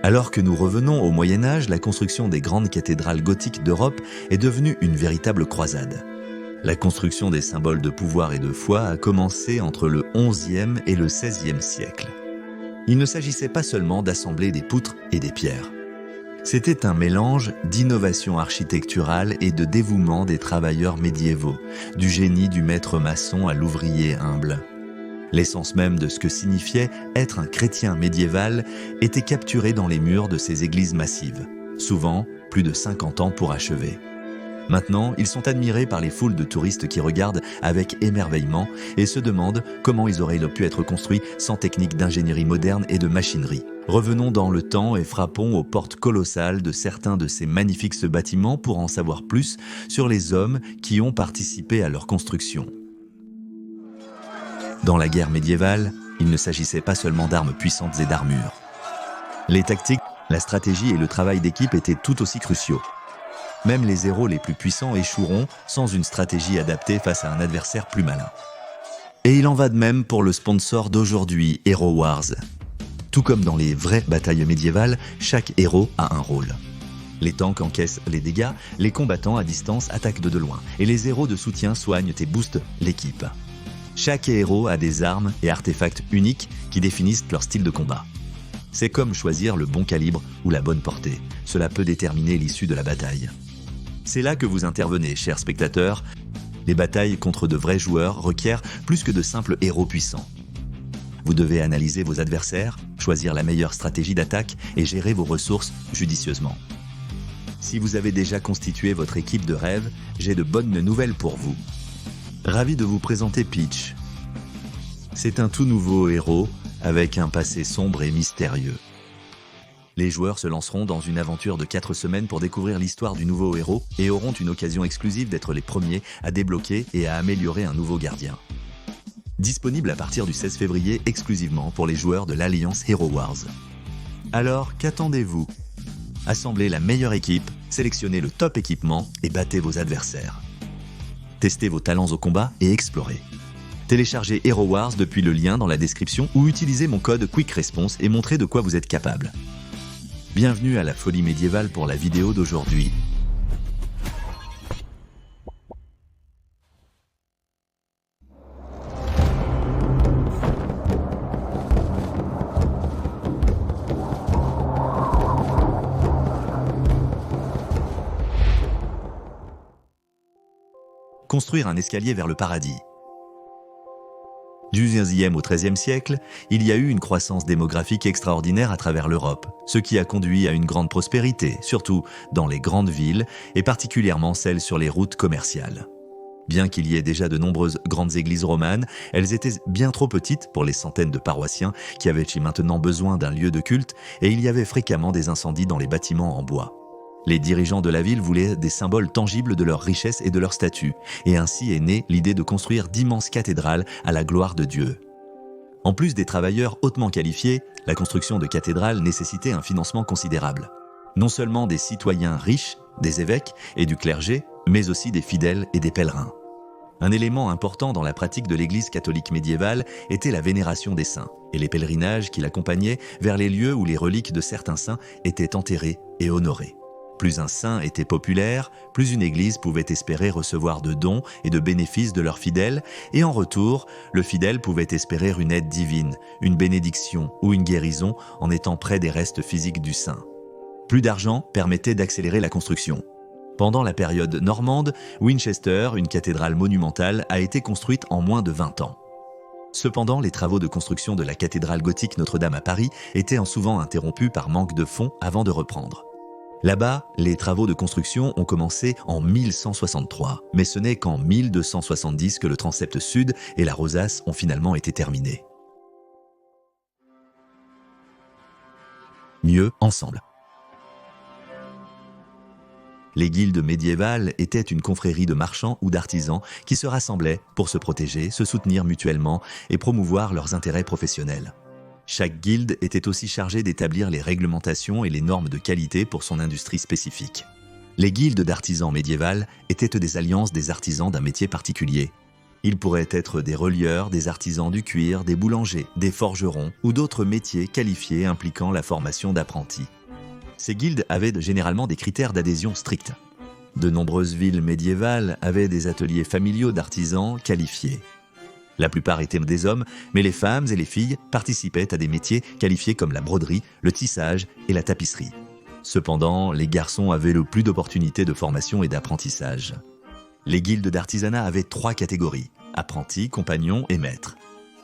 Alors que nous revenons au Moyen-Âge, la construction des grandes cathédrales gothiques d'Europe est devenue une véritable croisade. La construction des symboles de pouvoir et de foi a commencé entre le XIe et le XVIe siècle. Il ne s'agissait pas seulement d'assembler des poutres et des pierres. C'était un mélange d'innovation architecturale et de dévouement des travailleurs médiévaux, du génie du maître maçon à l'ouvrier humble. L'essence même de ce que signifiait être un chrétien médiéval était capturée dans les murs de ces églises massives, souvent plus de 50 ans pour achever. Maintenant, ils sont admirés par les foules de touristes qui regardent avec émerveillement et se demandent comment ils auraient pu être construits sans technique d'ingénierie moderne et de machinerie. Revenons dans le temps et frappons aux portes colossales de certains de ces magnifiques bâtiments pour en savoir plus sur les hommes qui ont participé à leur construction. Dans la guerre médiévale, il ne s'agissait pas seulement d'armes puissantes et d'armures. Les tactiques, la stratégie et le travail d'équipe étaient tout aussi cruciaux. Même les héros les plus puissants échoueront sans une stratégie adaptée face à un adversaire plus malin. Et il en va de même pour le sponsor d'aujourd'hui, Hero Wars. Tout comme dans les vraies batailles médiévales, chaque héros a un rôle. Les tanks encaissent les dégâts, les combattants à distance attaquent de loin, et les héros de soutien soignent et boostent l'équipe. Chaque héros a des armes et artefacts uniques qui définissent leur style de combat. C'est comme choisir le bon calibre ou la bonne portée. Cela peut déterminer l'issue de la bataille. C'est là que vous intervenez, chers spectateurs. Les batailles contre de vrais joueurs requièrent plus que de simples héros puissants. Vous devez analyser vos adversaires, choisir la meilleure stratégie d'attaque et gérer vos ressources judicieusement. Si vous avez déjà constitué votre équipe de rêve, j'ai de bonnes nouvelles pour vous. Ravi de vous présenter Peach. C'est un tout nouveau héros avec un passé sombre et mystérieux. Les joueurs se lanceront dans une aventure de 4 semaines pour découvrir l'histoire du nouveau héros et auront une occasion exclusive d'être les premiers à débloquer et à améliorer un nouveau gardien. Disponible à partir du 16 février exclusivement pour les joueurs de l'Alliance Hero Wars. Alors, qu'attendez-vous? Assemblez la meilleure équipe, sélectionnez le top équipement et battez vos adversaires. Testez vos talents au combat et explorez. Téléchargez Hero Wars depuis le lien dans la description ou utilisez mon code Quick Response et montrez de quoi vous êtes capable. Bienvenue à la folie médiévale pour la vidéo d'aujourd'hui. Construire un escalier vers le paradis. Du XVe au XIIIe siècle, il y a eu une croissance démographique extraordinaire à travers l'Europe, ce qui a conduit à une grande prospérité, surtout dans les grandes villes et particulièrement celles sur les routes commerciales. Bien qu'il y ait déjà de nombreuses grandes églises romanes, elles étaient bien trop petites pour les centaines de paroissiens qui avaient maintenant besoin d'un lieu de culte et il y avait fréquemment des incendies dans les bâtiments en bois. Les dirigeants de la ville voulaient des symboles tangibles de leur richesse et de leur statut, et ainsi est née l'idée de construire d'immenses cathédrales à la gloire de Dieu. En plus des travailleurs hautement qualifiés, la construction de cathédrales nécessitait un financement considérable. Non seulement des citoyens riches, des évêques et du clergé, mais aussi des fidèles et des pèlerins. Un élément important dans la pratique de l'Église catholique médiévale était la vénération des saints, et les pèlerinages qui l'accompagnaient vers les lieux où les reliques de certains saints étaient enterrées et honorées. Plus un saint était populaire, plus une église pouvait espérer recevoir de dons et de bénéfices de leurs fidèles, et en retour, le fidèle pouvait espérer une aide divine, une bénédiction ou une guérison en étant près des restes physiques du saint. Plus d'argent permettait d'accélérer la construction. Pendant la période normande, Winchester, une cathédrale monumentale, a été construite en moins de 20 ans. Cependant, les travaux de construction de la cathédrale gothique Notre-Dame à Paris étaient souvent interrompus par manque de fonds avant de reprendre. Là-bas, les travaux de construction ont commencé en 1163, mais ce n'est qu'en 1270 que le transept sud et la rosace ont finalement été terminés. Mieux ensemble. Les guildes médiévales étaient une confrérie de marchands ou d'artisans qui se rassemblaient pour se protéger, se soutenir mutuellement et promouvoir leurs intérêts professionnels. Chaque guilde était aussi chargée d'établir les réglementations et les normes de qualité pour son industrie spécifique. Les guildes d'artisans médiévales étaient des alliances des artisans d'un métier particulier. Ils pourraient être des relieurs, des artisans du cuir, des boulangers, des forgerons ou d'autres métiers qualifiés impliquant la formation d'apprentis. Ces guildes avaient généralement des critères d'adhésion stricts. De nombreuses villes médiévales avaient des ateliers familiaux d'artisans qualifiés. La plupart étaient des hommes, mais les femmes et les filles participaient à des métiers qualifiés comme la broderie, le tissage et la tapisserie. Cependant, les garçons avaient le plus d'opportunités de formation et d'apprentissage. Les guildes d'artisanat avaient 3 catégories, apprentis, compagnons et maîtres.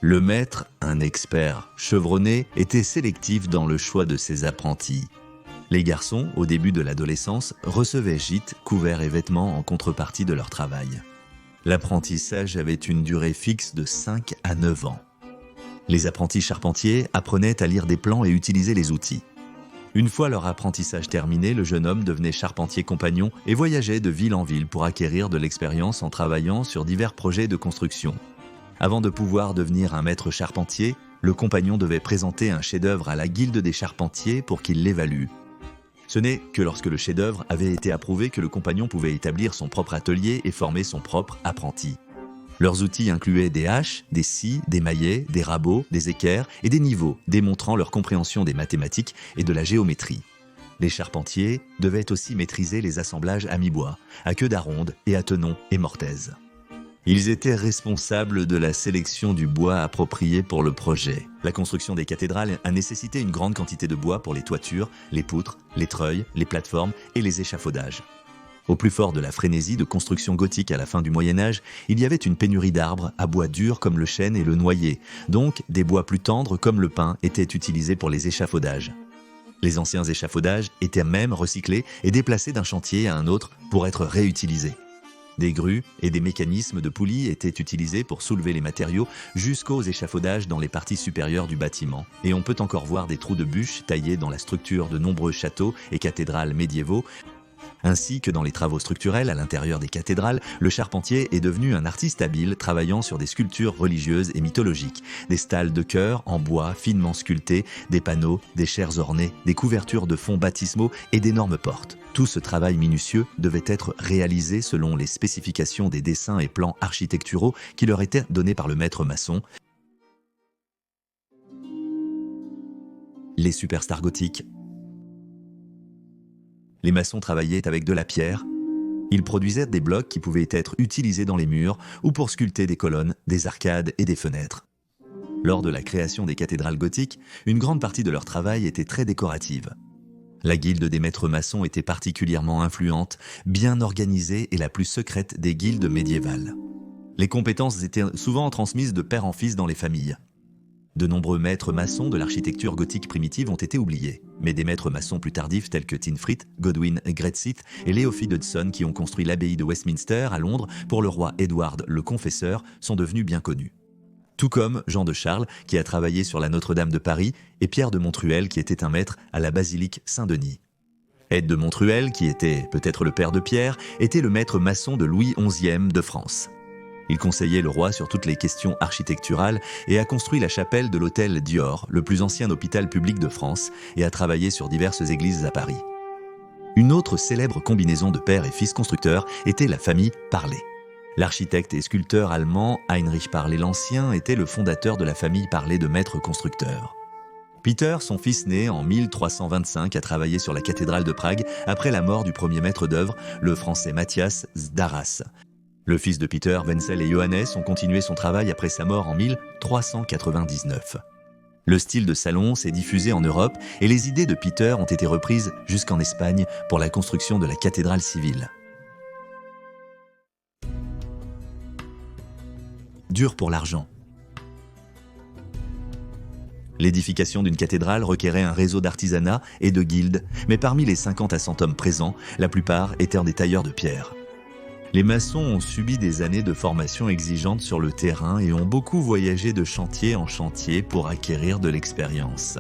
Le maître, un expert chevronné, était sélectif dans le choix de ses apprentis. Les garçons, au début de l'adolescence, recevaient gîtes, couverts et vêtements en contrepartie de leur travail. L'apprentissage avait une durée fixe de 5 à 9 ans. Les apprentis charpentiers apprenaient à lire des plans et utiliser les outils. Une fois leur apprentissage terminé, le jeune homme devenait charpentier compagnon et voyageait de ville en ville pour acquérir de l'expérience en travaillant sur divers projets de construction. Avant de pouvoir devenir un maître charpentier, le compagnon devait présenter un chef-d'œuvre à la guilde des charpentiers pour qu'il l'évalue. Ce n'est que lorsque le chef-d'œuvre avait été approuvé que le compagnon pouvait établir son propre atelier et former son propre apprenti. Leurs outils incluaient des haches, des scies, des maillets, des rabots, des équerres et des niveaux, démontrant leur compréhension des mathématiques et de la géométrie. Les charpentiers devaient aussi maîtriser les assemblages à mi-bois, à queue d'aronde et à tenon et mortaise. Ils étaient responsables de la sélection du bois approprié pour le projet. La construction des cathédrales a nécessité une grande quantité de bois pour les toitures, les poutres, les treuils, les plateformes et les échafaudages. Au plus fort de la frénésie de construction gothique à la fin du Moyen-Âge, il y avait une pénurie d'arbres à bois dur comme le chêne et le noyer, donc des bois plus tendres comme le pin étaient utilisés pour les échafaudages. Les anciens échafaudages étaient même recyclés et déplacés d'un chantier à un autre pour être réutilisés. Des grues et des mécanismes de poulies étaient utilisés pour soulever les matériaux jusqu'aux échafaudages dans les parties supérieures du bâtiment. Et on peut encore voir des trous de bûches taillés dans la structure de nombreux châteaux et cathédrales médiévaux. Ainsi que dans les travaux structurels à l'intérieur des cathédrales, le charpentier est devenu un artiste habile travaillant sur des sculptures religieuses et mythologiques, des stalles de chœur en bois finement sculptés, des panneaux, des chairs ornées, des couvertures de fonds baptismaux et d'énormes portes. Tout ce travail minutieux devait être réalisé selon les spécifications des dessins et plans architecturaux qui leur étaient donnés par le maître maçon. Les superstars gothiques. Les maçons travaillaient avec de la pierre. Ils produisaient des blocs qui pouvaient être utilisés dans les murs ou pour sculpter des colonnes, des arcades et des fenêtres. Lors de la création des cathédrales gothiques, une grande partie de leur travail était très décorative. La guilde des maîtres maçons était particulièrement influente, bien organisée et la plus secrète des guildes médiévales. Les compétences étaient souvent transmises de père en fils dans les familles. De nombreux maîtres maçons de l'architecture gothique primitive ont été oubliés, mais des maîtres maçons plus tardifs tels que Tinfrit, Godwin Greatsith et Leofrid Hudson qui ont construit l'abbaye de Westminster à Londres pour le roi Édouard le Confesseur sont devenus bien connus. Tout comme Jean de Charles qui a travaillé sur la Notre-Dame de Paris et Pierre de Montruel qui était un maître à la basilique Saint-Denis. Aide de Montruel, qui était peut-être le père de Pierre, était le maître maçon de Louis XI de France. Il conseillait le roi sur toutes les questions architecturales et a construit la chapelle de l'hôtel Dior, le plus ancien hôpital public de France, et a travaillé sur diverses églises à Paris. Une autre célèbre combinaison de père et fils constructeurs était la famille Parlé. L'architecte et sculpteur allemand Heinrich Parlé l'Ancien était le fondateur de la famille Parlé de maîtres constructeurs. Peter, son fils né en 1325, a travaillé sur la cathédrale de Prague après la mort du premier maître d'œuvre, le français Matthias Zdaras. Le fils de Peter, Wenzel et Johannes ont continué son travail après sa mort en 1399. Le style de salon s'est diffusé en Europe et les idées de Peter ont été reprises jusqu'en Espagne pour la construction de la cathédrale civile. Dur pour l'argent. L'édification d'une cathédrale requérait un réseau d'artisanat et de guildes, mais parmi les 50 à 100 hommes présents, la plupart étaient des tailleurs de pierre. Les maçons ont subi des années de formation exigeante sur le terrain et ont beaucoup voyagé de chantier en chantier pour acquérir de l'expérience.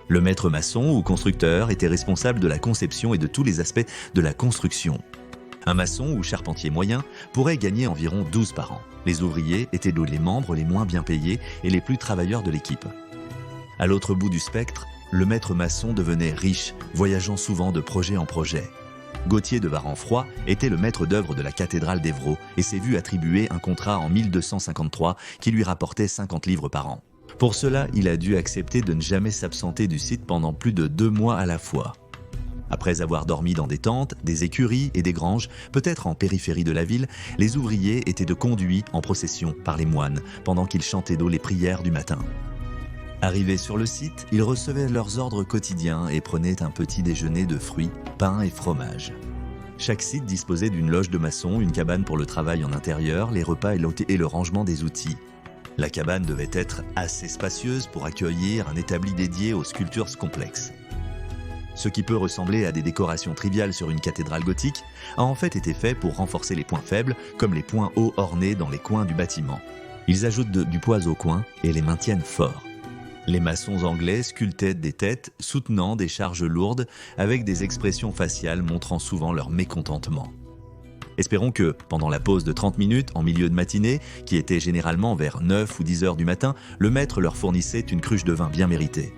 Le maître maçon ou constructeur était responsable de la conception et de tous les aspects de la construction. Un maçon ou charpentier moyen pourrait gagner environ 12 par an. Les ouvriers étaient les membres les moins bien payés et les plus travailleurs de l'équipe. À l'autre bout du spectre, le maître maçon devenait riche, voyageant souvent de projet en projet. Gauthier de Varanfroy était le maître d'œuvre de la cathédrale d'Évreux et s'est vu attribuer un contrat en 1253 qui lui rapportait 50 livres par an. Pour cela, il a dû accepter de ne jamais s'absenter du site pendant plus de 2 mois à la fois. Après avoir dormi dans des tentes, des écuries et des granges, peut-être en périphérie de la ville, les ouvriers étaient de conduits en procession par les moines pendant qu'ils chantaient d'eau les prières du matin. Arrivés sur le site, ils recevaient leurs ordres quotidiens et prenaient un petit déjeuner de fruits, pain et fromage. Chaque site disposait d'une loge de maçon, une cabane pour le travail en intérieur, les repas et le rangement des outils. La cabane devait être assez spacieuse pour accueillir un établi dédié aux sculptures complexes. Ce qui peut ressembler à des décorations triviales sur une cathédrale gothique a en fait été fait pour renforcer les points faibles, comme les points hauts ornés dans les coins du bâtiment. Ils ajoutent du poids aux coins et les maintiennent forts. Les maçons anglais sculptaient des têtes soutenant des charges lourdes avec des expressions faciales montrant souvent leur mécontentement. Espérons que, pendant la pause de 30 minutes en milieu de matinée, qui était généralement vers 9 ou 10 heures du matin, le maître leur fournissait une cruche de vin bien méritée.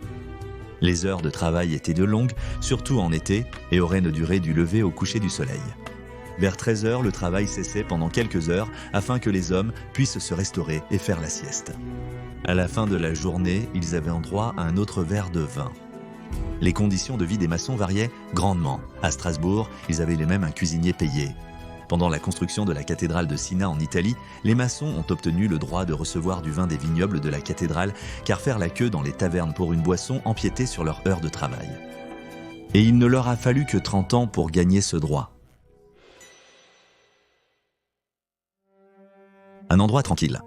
Les heures de travail étaient de longues, surtout en été, et auraient une durée du lever au coucher du soleil. Vers 13 heures, le travail cessait pendant quelques heures afin que les hommes puissent se restaurer et faire la sieste. À la fin de la journée, ils avaient droit à un autre verre de vin. Les conditions de vie des maçons variaient grandement. À Strasbourg, ils avaient même un cuisinier payé. Pendant la construction de la cathédrale de Sina en Italie, les maçons ont obtenu le droit de recevoir du vin des vignobles de la cathédrale, car faire la queue dans les tavernes pour une boisson empiétait sur leur heure de travail. Et il ne leur a fallu que 30 ans pour gagner ce droit. Un endroit tranquille.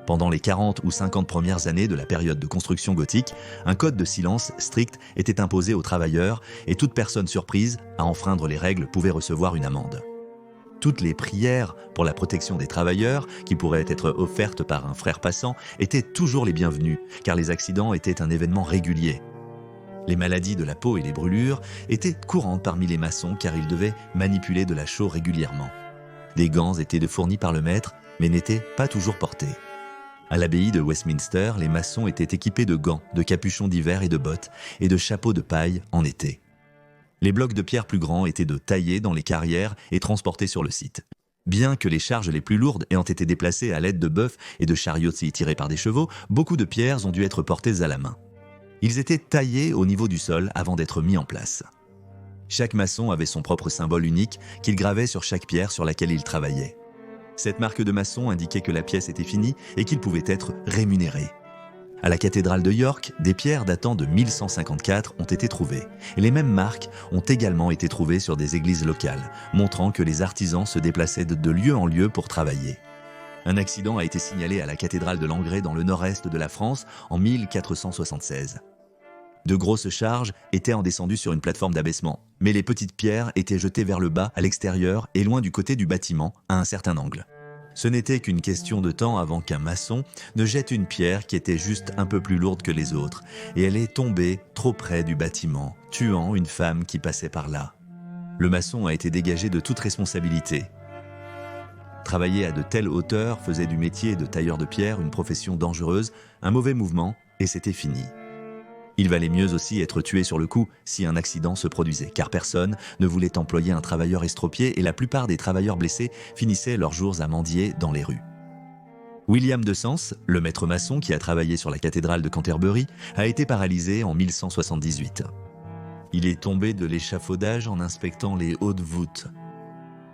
Pendant les 40 ou 50 premières années de la période de construction gothique, un code de silence strict était imposé aux travailleurs et toute personne surprise à enfreindre les règles pouvait recevoir une amende. Toutes les prières pour la protection des travailleurs, qui pourraient être offertes par un frère passant, étaient toujours les bienvenues, car les accidents étaient un événement régulier. Les maladies de la peau et les brûlures étaient courantes parmi les maçons car ils devaient manipuler de la chaux régulièrement. Des gants étaient fournis par le maître, mais n'étaient pas toujours portés. À l'abbaye de Westminster, les maçons étaient équipés de gants, de capuchons d'hiver et de bottes, et de chapeaux de paille en été. Les blocs de pierre plus grands étaient taillés dans les carrières et transportés sur le site. Bien que les charges les plus lourdes ayant été déplacées à l'aide de bœufs et de chariots tirés par des chevaux, beaucoup de pierres ont dû être portées à la main. Ils étaient taillés au niveau du sol avant d'être mis en place. Chaque maçon avait son propre symbole unique qu'il gravait sur chaque pierre sur laquelle il travaillait. Cette marque de maçon indiquait que la pièce était finie et qu'il pouvait être rémunéré. À la cathédrale de York, des pierres datant de 1154 ont été trouvées. Et les mêmes marques ont également été trouvées sur des églises locales, montrant que les artisans se déplaçaient de lieu en lieu pour travailler. Un accident a été signalé à la cathédrale de Langrée dans le nord-est de la France en 1476. De grosses charges étaient descendues sur une plateforme d'abaissement, mais les petites pierres étaient jetées vers le bas, à l'extérieur et loin du côté du bâtiment, à un certain angle. Ce n'était qu'une question de temps avant qu'un maçon ne jette une pierre qui était juste un peu plus lourde que les autres, et elle est tombée trop près du bâtiment, tuant une femme qui passait par là. Le maçon a été dégagé de toute responsabilité. Travailler à de telles hauteurs faisait du métier de tailleur de pierre une profession dangereuse, un mauvais mouvement, et c'était fini. Il valait mieux aussi être tué sur le coup si un accident se produisait, car personne ne voulait employer un travailleur estropié et la plupart des travailleurs blessés finissaient leurs jours à mendier dans les rues. William de Sens, le maître maçon qui a travaillé sur la cathédrale de Canterbury, a été paralysé en 1178. Il est tombé de l'échafaudage en inspectant les hautes voûtes.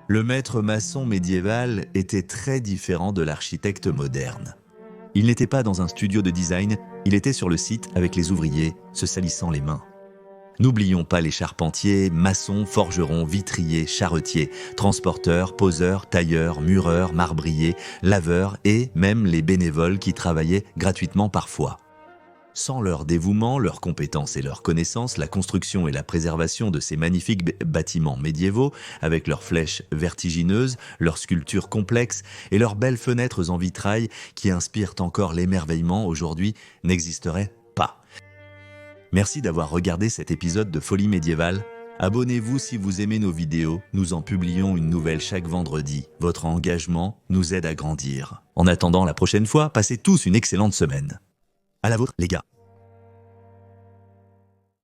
Le maître maçon médiéval était très différent de l'architecte moderne. Il n'était pas dans un studio de design, il était sur le site avec les ouvriers, se salissant les mains. N'oublions pas les charpentiers, maçons, forgerons, vitriers, charretiers, transporteurs, poseurs, tailleurs, mureurs, marbriers, laveurs et même les bénévoles qui travaillaient gratuitement parfois. Sans leur dévouement, leurs compétences et leurs connaissances, la construction et la préservation de ces magnifiques bâtiments médiévaux, avec leurs flèches vertigineuses, leurs sculptures complexes et leurs belles fenêtres en vitrail qui inspirent encore l'émerveillement aujourd'hui, n'existeraient pas. Merci d'avoir regardé cet épisode de Folie médiévale. Abonnez-vous si vous aimez nos vidéos, nous en publions une nouvelle chaque vendredi. Votre engagement nous aide à grandir. En attendant la prochaine fois, passez tous une excellente semaine. À la vôtre, les gars.